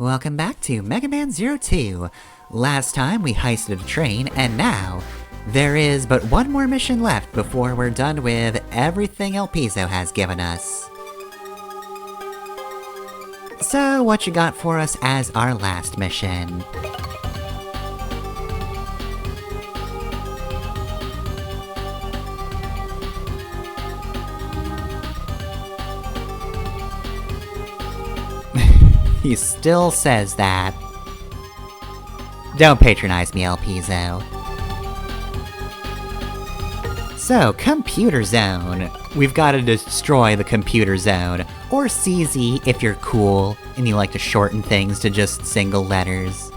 Welcome back to Mega Man 02. Last time we heisted a train, and now there is but one more mission left before we're done with everything El Piso has given us. So, what you got for us as our last mission? He still says that. Don't patronize me, El Piso. So, Computer Zone. We've got to destroy the Computer Zone, or CZ if you're cool and you like to shorten things to just single letters.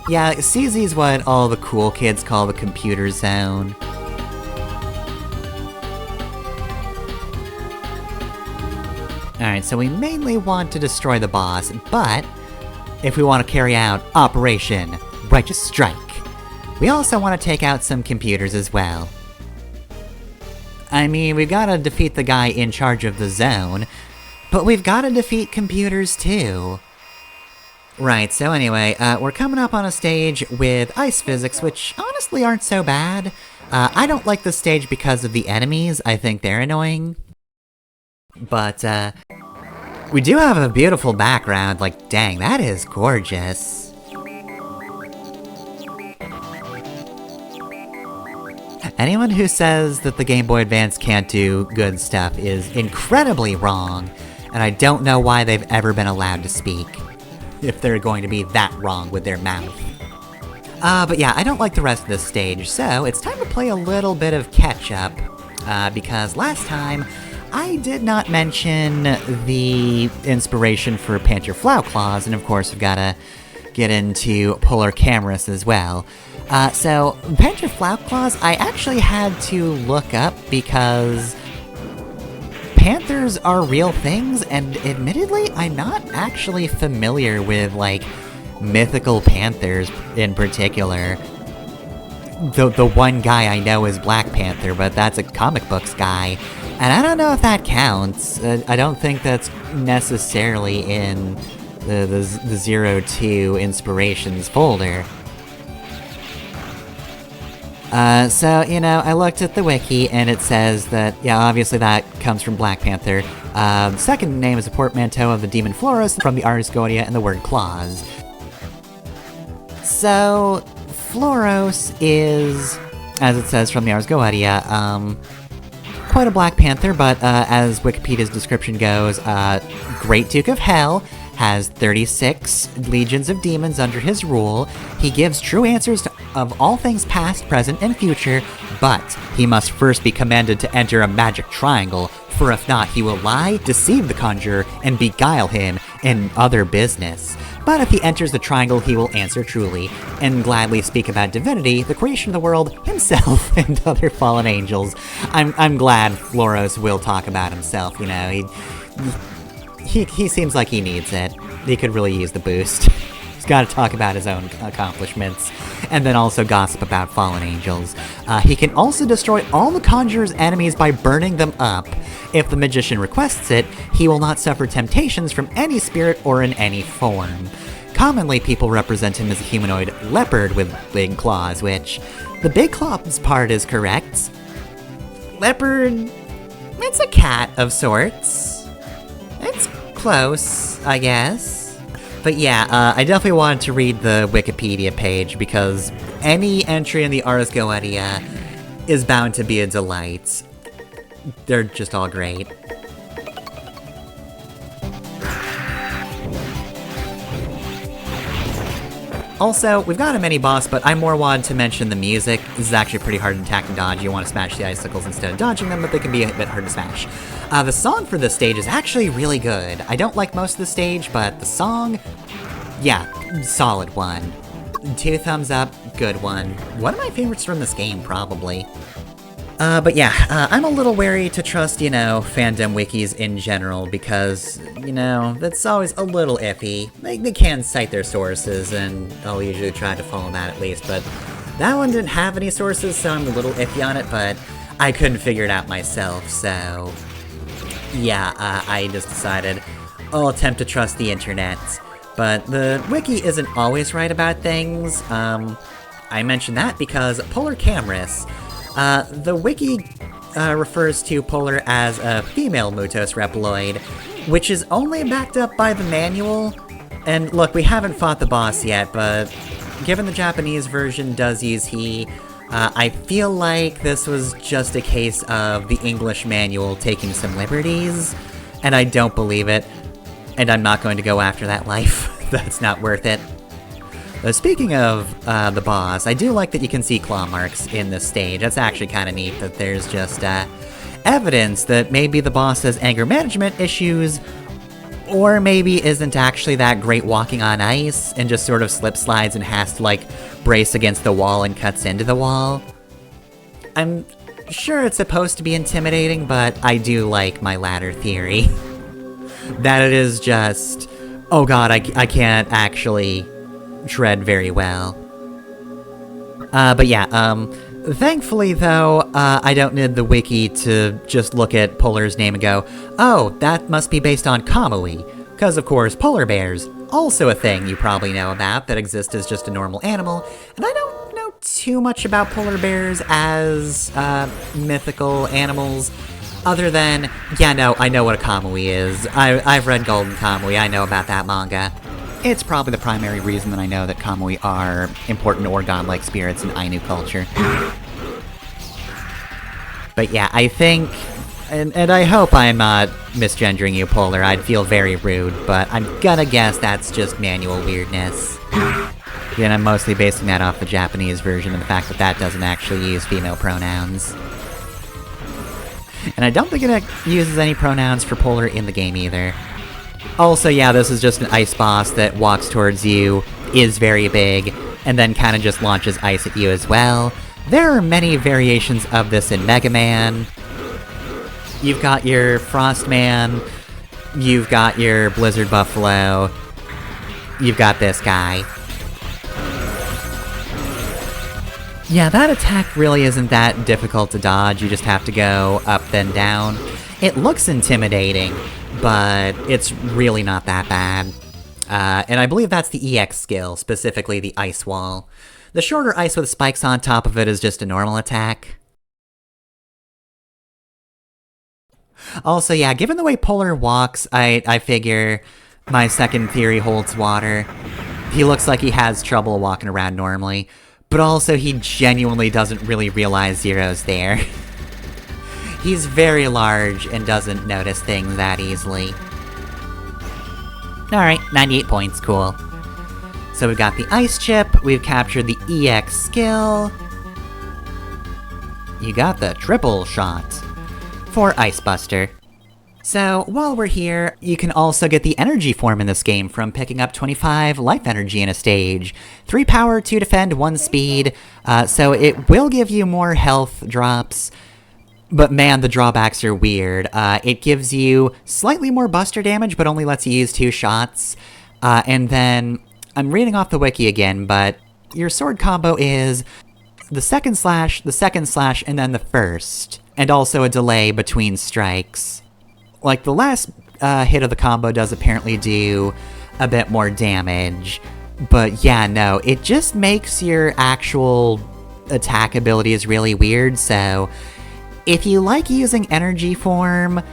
Yeah, CZ is what all the cool kids call the Computer Zone. Alright, so we mainly want to destroy the boss, but if we want to carry out Operation Righteous Strike, we also want to take out some computers as well. I mean, we've got to defeat the guy in charge of the zone, but we've got to defeat computers too. Right, so anyway, we're coming up on a stage with ice physics, which honestly aren't so bad. I don't like this stage because of the enemies, I think they're annoying. But, we do have a beautiful background, like, dang, that is gorgeous. Anyone who says that the Game Boy Advance can't do good stuff is incredibly wrong, and I don't know why they've ever been allowed to speak, if they're going to be that wrong with their mouth. But yeah, I don't like the rest of this stage, so it's time to play a little bit of catch-up, because last time, I did not mention the inspiration for Panther Flow Claws, and of course we've gotta get into Polar Kamrous as well. So, Panther Flow Claws, I actually had to look up because panthers are real things, and admittedly, I'm not actually familiar with, like, mythical panthers in particular. The one guy I know is Black Panther, but that's a comic books guy. And I don't know if that counts. I don't think that's necessarily in the 02 Inspirations folder. So, you know, I looked at the wiki, and it says that, yeah, obviously that comes from Black Panther. The second name is a portmanteau of the demon Floros from the Ars Goetia and the word claws. So, Floros is, as it says from the Ars Goetia, quite a Black Panther, but as Wikipedia's description goes, Great Duke of Hell, has 36 legions of demons under his rule. He gives true answers of all things past, present, and future, but he must first be commanded to enter a magic triangle, for if not, he will lie, deceive the conjurer, and beguile him in other business. But if he enters the triangle, he will answer truly, and gladly speak about divinity, the creation of the world, himself, and other fallen angels. I'm glad Floros will talk about himself, you know, he seems like he needs it. He could really use the boost. He's gotta talk about his own accomplishments, and then also gossip about fallen angels. He can also destroy all the conjurer's enemies by burning them up. If the magician requests it, he will not suffer temptations from any spirit or in any form. Commonly, people represent him as a humanoid leopard with big claws, which, the big claws part is correct. Leopard, it's a cat of sorts. It's close, I guess. But yeah, I definitely wanted to read the Wikipedia page because any entry in the Ars Goetia is bound to be a delight. They're just all great. Also, we've got a mini-boss, but I more wanted to mention the music. This is actually pretty hard to attack and dodge. You want to smash the icicles instead of dodging them, but they can be a bit hard to smash. The song for this stage is actually really good. I don't like most of the stage, but the song, yeah, solid one. 2 thumbs up, good one. One of my favorites from this game, probably. But yeah, I'm a little wary to trust, you know, fandom wikis in general, because, you know, that's always a little iffy. They can cite their sources, and I'll usually try to follow that at least, but that one didn't have any sources, so I'm a little iffy on it, but I couldn't figure it out myself, so yeah, I just decided I'll attempt to trust the internet. But the wiki isn't always right about things. I mention that because Polar Kamrous. The wiki refers to Polar as a female Mutos Reploid, which is only backed up by the manual. And look, we haven't fought the boss yet, but given the Japanese version does use he, I feel like this was just a case of the English manual taking some liberties, and I don't believe it, and I'm not going to go after that life. That's not worth it. Speaking of the boss, I do like that you can see claw marks in this stage. That's actually kind of neat that there's just evidence that maybe the boss has anger management issues, or maybe isn't actually that great walking on ice, and just sort of slip slides and has to, like, brace against the wall and cuts into the wall. I'm sure it's supposed to be intimidating, but I do like my latter theory. That it is just, oh god, I can't actually tread very well. But yeah, thankfully though, I don't need the wiki to just look at Polar's name and go, oh, that must be based on kamui, because of course polar bears, also a thing you probably know about that exist as just a normal animal, and I don't know too much about polar bears as mythical animals, other than, yeah, no, I know what a kamui is. I've read Golden Kamui, I know about that manga. It's probably the primary reason that I know that kamui are important or godlike spirits in Ainu culture. But yeah, I think, and I hope I'm not misgendering you, Polar, I'd feel very rude, but I'm gonna guess that's just manual weirdness. Again, I'm mostly basing that off the Japanese version and the fact that that doesn't actually use female pronouns. And I don't think it uses any pronouns for Polar in the game either. Also, yeah, this is just an ice boss that walks towards you, is very big, and then kind of just launches ice at you as well. There are many variations of this in Mega Man. You've got your Frost Man, you've got your Blizzard Buffalo, you've got this guy. Yeah, that attack really isn't that difficult to dodge, you just have to go up then down. It looks intimidating, but it's really not that bad. And I believe that's the EX skill, specifically the Ice Wall. The shorter ice with spikes on top of it is just a normal attack. Also, yeah, given the way Polar walks, I figure my second theory holds water. He looks like he has trouble walking around normally, but also he genuinely doesn't really realize Zero's there. He's very large and doesn't notice things that easily. Alright, 98 points, cool. So we've got the Ice Chip, we've captured the EX skill. You got the triple shot for Ice Buster. So, while we're here, you can also get the energy form in this game from picking up 25 life energy in a stage. 3 power, 2 defend, 1 speed, so it will give you more health drops. But man, the drawbacks are weird. It gives you slightly more buster damage, but only lets you use 2 shots. And then, I'm reading off the wiki again, but your sword combo is the second slash, and then the first. And also a delay between strikes. Like, the last hit of the combo does apparently do a bit more damage. But yeah, no, it just makes your actual attack abilities really weird, so if you like using energy form,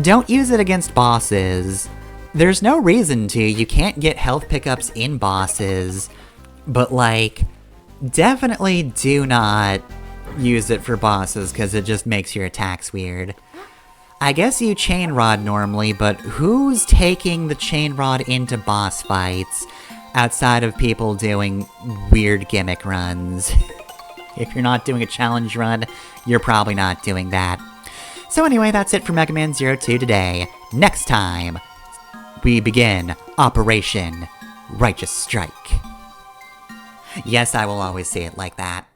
don't use it against bosses. There's no reason to, you can't get health pickups in bosses, but like, definitely do not use it for bosses, because it just makes your attacks weird. I guess you chain rod normally, but who's taking the chain rod into boss fights outside of people doing weird gimmick runs? If you're not doing a challenge run, you're probably not doing that. So anyway, that's it for Mega Man 02 today. Next time, we begin Operation Righteous Strike. Yes, I will always say it like that.